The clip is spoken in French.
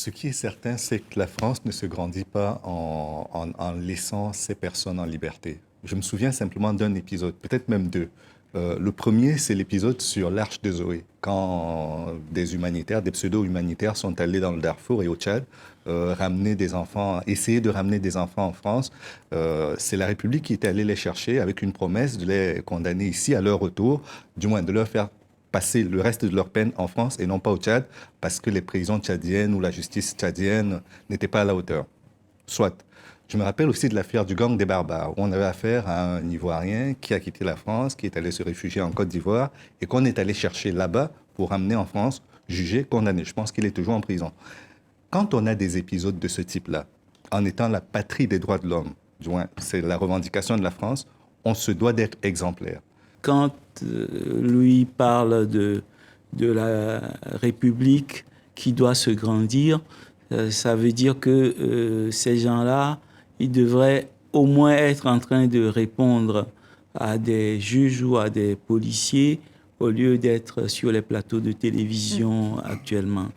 Ce qui est certain, c'est que la France ne se grandit pas en laissant ces personnes en liberté. Je me souviens simplement d'un épisode, peut-être même deux. Le premier, c'est l'épisode sur l'Arche de Zoé, quand des humanitaires, des pseudo-humanitaires sont allés dans le Darfour et au Tchad, ramener des enfants, essayer de ramener des enfants en France. C'est la République qui est allée les chercher avec une promesse de les condamner ici à leur retour, du moins de leur faire passer le reste de leur peine en France et non pas au Tchad, parce que les prisons tchadiennes ou la justice tchadienne n'étaient pas à la hauteur. Soit. Je me rappelle aussi de l'affaire du gang des barbares, où on avait affaire à un Ivoirien qui a quitté la France, qui est allé se réfugier en Côte d'Ivoire, et qu'on est allé chercher là-bas pour ramener en France, jugé, condamné. Je pense qu'il est toujours en prison. Quand on a des épisodes de ce type-là, en étant la patrie des droits de l'homme, du moins c'est la revendication de la France, on se doit d'être exemplaire. Quand lui parle de la République qui doit se grandir, ça veut dire que ces gens-là, ils devraient au moins être en train de répondre à des juges ou à des policiers au lieu d'être sur les plateaux de télévision actuellement.